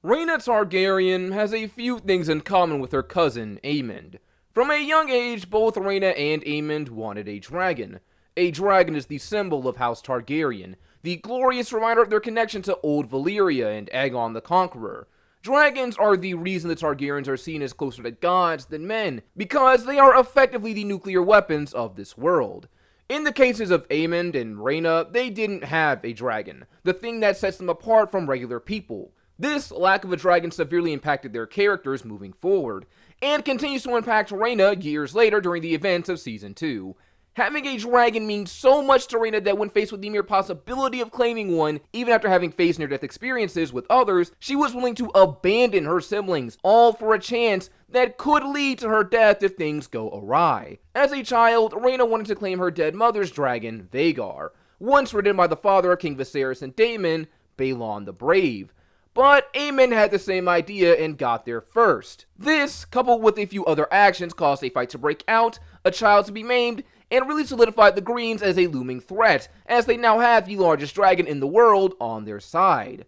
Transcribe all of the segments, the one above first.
Rhaena Targaryen has a few things in common with her cousin, Aemond. From a young age, both Rhaena and Aemond wanted a dragon. A dragon is the symbol of House Targaryen, the glorious reminder of their connection to old Valyria and Aegon the Conqueror. Dragons are the reason the Targaryens are seen as closer to gods than men, because they are effectively the nuclear weapons of this world. In the cases of Aemond and Rhaena, they didn't have a dragon, the thing that sets them apart from regular people. This lack of a dragon severely impacted their characters moving forward, and continues to impact Rhaena years later during the events of Season 2. Having a dragon means so much to Rhaena that when faced with the mere possibility of claiming one, even after having faced near-death experiences with others, she was willing to abandon her siblings, all for a chance that could lead to her death if things go awry. As a child, Rhaena wanted to claim her dead mother's dragon, Vhagar, once ridden by the father of King Viserys and Daemon, Balon the Brave. But Aemond had the same idea and got there first. This, coupled with a few other actions, caused a fight to break out, a child to be maimed, and really solidified the Greens as a looming threat, as they now have the largest dragon in the world on their side.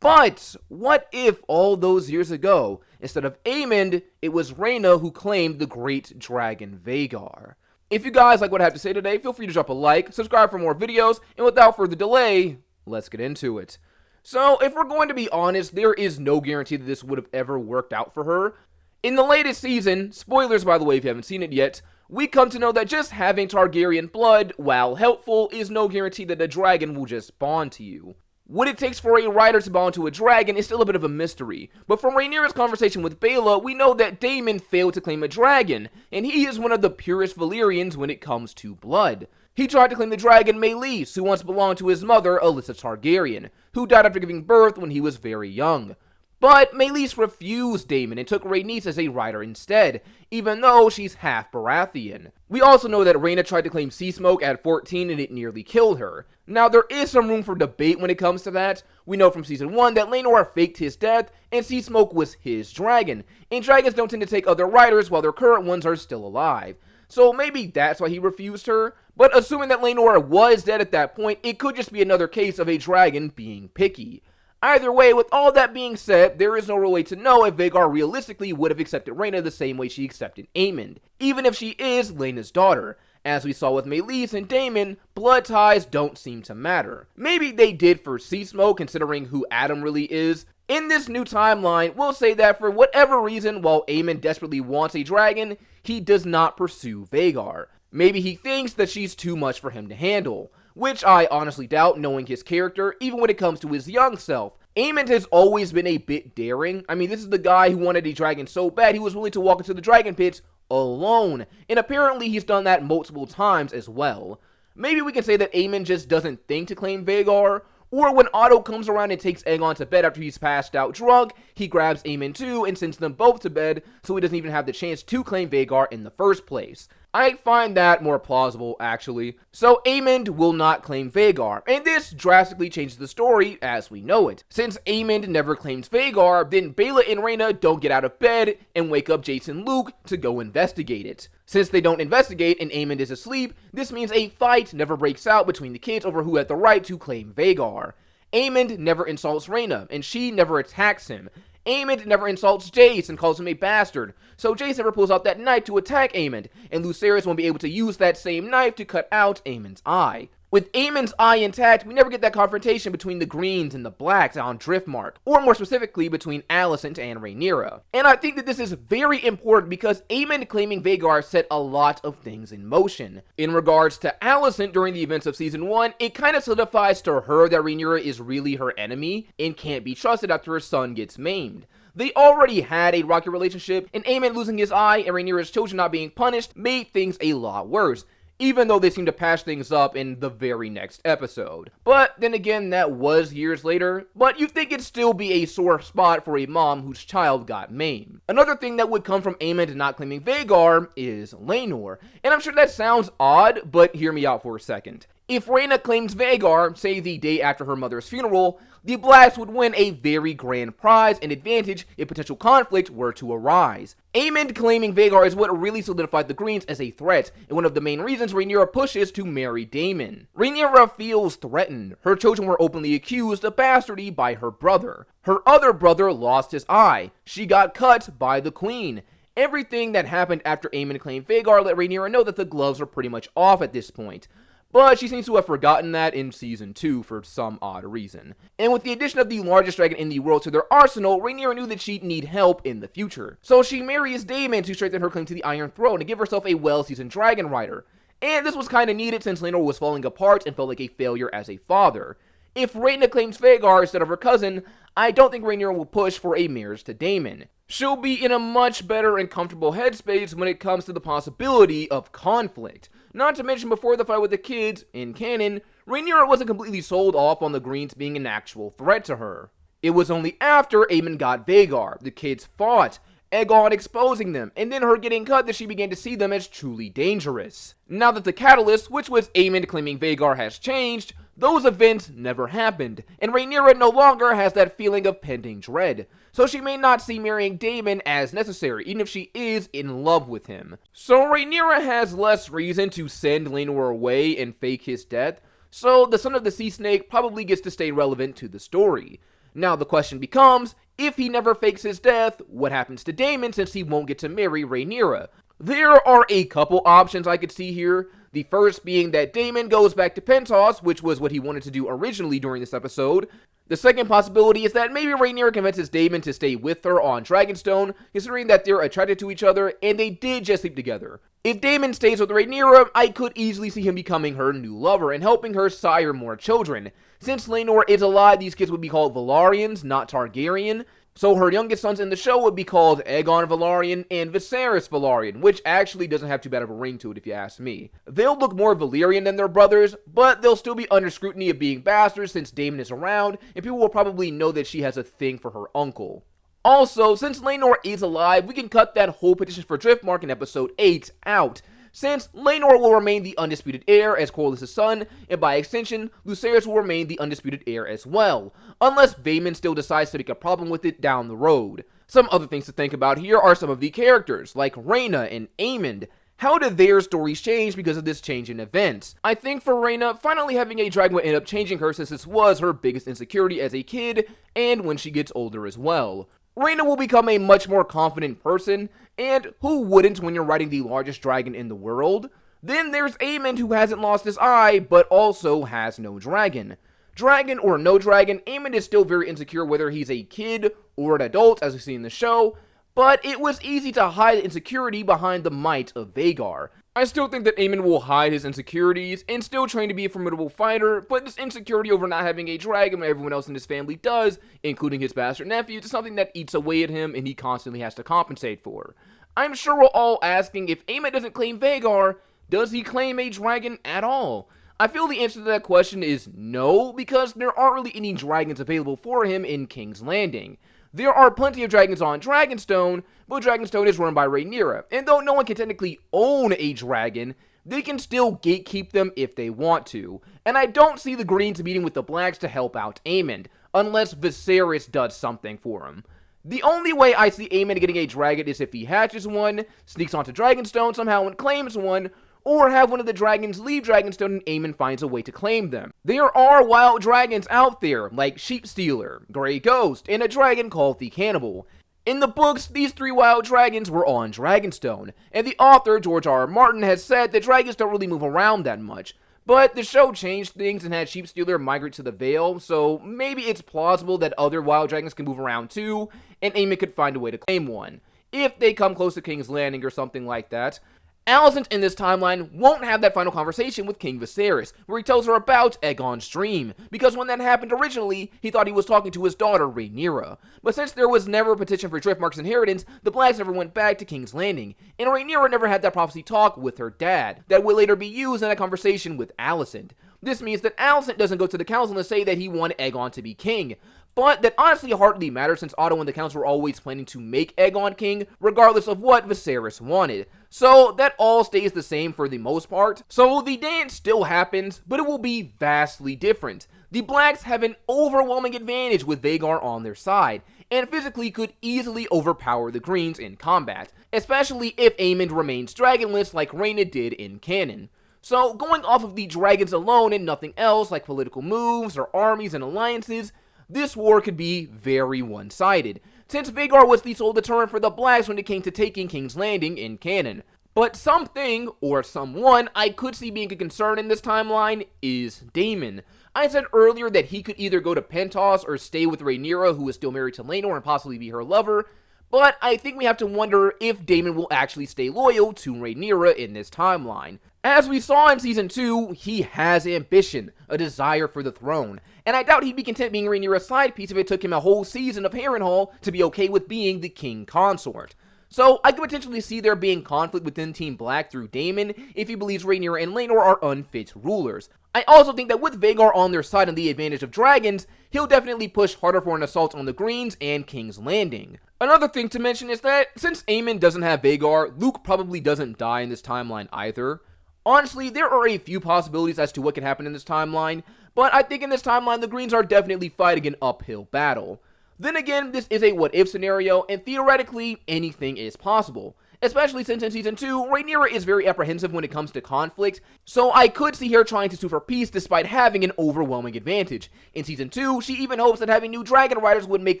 But what if all those years ago, instead of Aemond, it was Rhaena who claimed the great dragon Vhagar? If you guys like what I have to say today, feel free to drop a like, subscribe for more videos, and without further delay, let's get into it. So, if we're going to be honest, there is no guarantee that this would have ever worked out for her. In the latest season, spoilers by the way if you haven't seen it yet, we come to know that just having Targaryen blood, while helpful, is no guarantee that a dragon will just bond to you. What it takes for a rider to bond to a dragon is still a bit of a mystery, but from Rhaenyra's conversation with Baela, we know that Daemon failed to claim a dragon, and he is one of the purest Valyrians when it comes to blood. He tried to claim the dragon Meleys, who once belonged to his mother, Alicent Targaryen, who died after giving birth when he was very young. But Meleys refused Daemon and took Rhaenys as a rider instead, even though she's half Baratheon. We also know that Rhaena tried to claim Sea Smoke at 14 and it nearly killed her. Now there is some room for debate when it comes to that. We know from Season 1 that Laenor faked his death and Sea Smoke was his dragon, and dragons don't tend to take other riders while their current ones are still alive. So maybe that's why he refused her, but assuming that Laenor was dead at that point, it could just be another case of a dragon being picky. Either way, with all that being said, there is no real way to know if Vhagar realistically would have accepted Rhaena the same way she accepted Aemond, even if she is Laena's daughter. As we saw with Meleys and Daemon, blood ties don't seem to matter. Maybe they did for Sea Smoke, considering who Adam really is. In this new timeline, we'll say that for whatever reason, while Aemond desperately wants a dragon, he does not pursue Vhagar. Maybe he thinks that she's too much for him to handle, which I honestly doubt knowing his character, even when it comes to his young self. Aemond has always been a bit daring. I mean, this is the guy who wanted a dragon so bad he was willing to walk into the dragon pits alone, and apparently he's done that multiple times as well. Maybe we can say that Aemond just doesn't think to claim Vhagar, or when Otto comes around and takes Aegon to bed after he's passed out drunk, he grabs Aemond too and sends them both to bed so he doesn't even have the chance to claim Vhagar in the first place. I find that more plausible, actually. So Aemond will not claim Vhagar, and this drastically changes the story as we know it. Since Aemond never claims Vhagar, then Baela and Rhaena don't get out of bed and wake up Jace and Luke to go investigate it. Since they don't investigate and Aemond is asleep, this means a fight never breaks out between the kids over who had the right to claim Vhagar. Aemond never insults Rhaena, and she never attacks him. Aemond never insults Jace and calls him a bastard, so Jace never pulls out that knife to attack Aemond, and Viserys won't be able to use that same knife to cut out Aemond's eye. With Aemond's eye intact, we never get that confrontation between the Greens and the Blacks on Driftmark, or more specifically between Alicent and Rhaenyra. And I think that this is very important because Aemond claiming Vhagar set a lot of things in motion. In regards to Alicent during the events of Season 1, it kind of solidifies to her that Rhaenyra is really her enemy and can't be trusted after her son gets maimed. They already had a rocky relationship, and Aemond losing his eye and Rhaenyra's children not being punished made things a lot worse, even though they seem to patch things up in the very next episode. But then again, that was years later, but you'd think it'd still be a sore spot for a mom whose child got maimed. Another thing that would come from Aemond not claiming Vhagar is Laenor, and I'm sure that sounds odd, but hear me out for a second. If Rhaena claims Vhagar, say the day after her mother's funeral, the Blacks would win a very grand prize and advantage if potential conflict were to arise. Aemond claiming Vhagar is what really solidified the Greens as a threat, and one of the main reasons Rhaenyra pushes to marry Daemon. Rhaenyra feels threatened. Her children were openly accused of bastardy by her brother. Her other brother lost his eye. She got cut by the Queen. Everything that happened after Aemond claimed Vhagar let Rhaenyra know that the gloves are pretty much off at this point. But she seems to have forgotten that in Season 2 for some odd reason. And with the addition of the largest dragon in the world to their arsenal, Rhaenyra knew that she'd need help in the future. So she marries Daemon to strengthen her claim to the Iron Throne and give herself a well-seasoned dragon rider. And this was kinda needed since Laenor was falling apart and felt like a failure as a father. If Rhaena claims Vhagar instead of her cousin, I don't think Rhaenyra will push for a marriage to Daemon. She'll be in a much better and comfortable headspace when it comes to the possibility of conflict. Not to mention, before the fight with the kids, in canon, Rhaenyra wasn't completely sold off on the Greens being an actual threat to her. It was only after Aemond got Vhagar, the kids fought, Aegon exposing them, and then her getting cut that she began to see them as truly dangerous. Now that the catalyst, which was Aemond claiming Vhagar, has changed, those events never happened, and Rhaenyra no longer has that feeling of pending dread, so she may not see marrying Daemon as necessary, even if she is in love with him. So Rhaenyra has less reason to send Laenor away and fake his death, so the son of the sea snake probably gets to stay relevant to the story. Now the question becomes, if he never fakes his death, what happens to Daemon since he won't get to marry Rhaenyra? There are a couple options I could see here. The first being that Daemon goes back to Pentos, which was what he wanted to do originally during this episode. The second possibility is that maybe Rhaenyra convinces Daemon to stay with her on Dragonstone, considering that they're attracted to each other and they did just sleep together. If Daemon stays with Rhaenyra, I could easily see him becoming her new lover and helping her sire more children. Since Laenor is alive, these kids would be called Velaryons, not Targaryen. So her youngest sons in the show would be called Aegon Velaryon and Viserys Velaryon, which actually doesn't have too bad of a ring to it if you ask me. They'll look more Valyrian than their brothers, but they'll still be under scrutiny of being bastards since Daemon is around, and people will probably know that she has a thing for her uncle. Also, since Laenor is alive, we can cut that whole petition for Driftmark in episode 8 out, since Laenor will remain the undisputed heir as Corlys' son, and by extension, Lucerys will remain the undisputed heir as well, unless Daemon still decides to make a problem with it down the road. Some other things to think about here are some of the characters, like Rhaena and Aemond. How did their stories change because of this change in events? I think for Rhaena, finally having a dragon would end up changing her since this was her biggest insecurity as a kid, and when she gets older as well. Rhaena will become a much more confident person, and who wouldn't when you're riding the largest dragon in the world? Then there's Aemond, who hasn't lost his eye, but also has no dragon. Dragon or no dragon, Aemond is still very insecure whether he's a kid or an adult, as we see in the show, but it was easy to hide the insecurity behind the might of Vhagar. I still think that Aemond will hide his insecurities and still train to be a formidable fighter, but this insecurity over not having a dragon when everyone else in his family does, including his bastard nephews, is something that eats away at him and he constantly has to compensate for. I'm sure we're all asking, if Aemond doesn't claim Vhagar, does he claim a dragon at all? I feel the answer to that question is no, because there aren't really any dragons available for him in King's Landing. There are plenty of dragons on Dragonstone, but Dragonstone is run by Rhaenyra, and though no one can technically own a dragon, they can still gatekeep them if they want to. And I don't see the Greens meeting with the Blacks to help out Aemond, unless Viserys does something for him. The only way I see Aemond getting a dragon is if he hatches one, sneaks onto Dragonstone somehow and claims one, or have one of the dragons leave Dragonstone and Aemond finds a way to claim them. There are wild dragons out there, like Sheepstealer, Grey Ghost, and a dragon called the Cannibal. In the books, these 3 wild dragons were on Dragonstone, and the author, George R. R. Martin, has said that dragons don't really move around that much. But the show changed things and had Sheepstealer migrate to the Vale, so maybe it's plausible that other wild dragons can move around too, and Aemond could find a way to claim one, if they come close to King's Landing or something like that. Alicent in this timeline won't have that final conversation with King Viserys, where he tells her about Aegon's dream, because when that happened originally, he thought he was talking to his daughter, Rhaenyra. But since there was never a petition for Driftmark's inheritance, the Blacks never went back to King's Landing, and Rhaenyra never had that prophecy talk with her dad, that would later be used in a conversation with Alicent. This means that Alicent doesn't go to the council and say that he wanted Aegon to be king, but that honestly hardly matters since Otto and the council were always planning to make Aegon king, regardless of what Viserys wanted. So that all stays the same for the most part. So the dance still happens, but it will be vastly different. The Blacks have an overwhelming advantage with Vhagar on their side, and physically could easily overpower the Greens in combat, especially if Aemond remains dragonless like Rhaena did in canon. So going off of the dragons alone and nothing else like political moves or armies and alliances, this war could be very one-sided, since Vhagar was the sole deterrent for the Blacks when it came to taking King's Landing in canon. But something, or someone, I could see being a concern in this timeline is Daemon. I said earlier that he could either go to Pentos or stay with Rhaenyra, who is still married to Laenor and possibly be her lover, but I think we have to wonder if Daemon will actually stay loyal to Rhaenyra in this timeline. As we saw in Season 2, he has ambition, a desire for the throne, and I doubt he'd be content being Rhaenyra's side piece if it took him a whole season of Harrenhal to be okay with being the king consort. So I could potentially see there being conflict within Team Black through Daemon if he believes Rhaenyra and Laenor are unfit rulers. I also think that with Vhagar on their side and the advantage of dragons, he'll definitely push harder for an assault on the Greens and King's Landing. Another thing to mention is that since Aemond doesn't have Vhagar, Luke probably doesn't die in this timeline either. Honestly, there are a few possibilities as to what can happen in this timeline, but I think in this timeline the Greens are definitely fighting an uphill battle. Then again, this is a what-if scenario, and theoretically, anything is possible. Especially since in Season 2, Rhaenyra is very apprehensive when it comes to conflict, so I could see her trying to sue for peace despite having an overwhelming advantage. In Season 2, she even hopes that having new dragon riders would make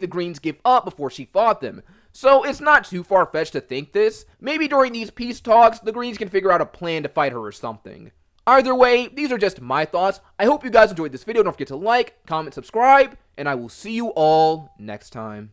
the Greens give up before she fought them. So it's not too far-fetched to think this. Maybe during these peace talks, the Greens can figure out a plan to fight her or something. Either way, these are just my thoughts. I hope you guys enjoyed this video. Don't forget to like, comment, subscribe, and I will see you all next time.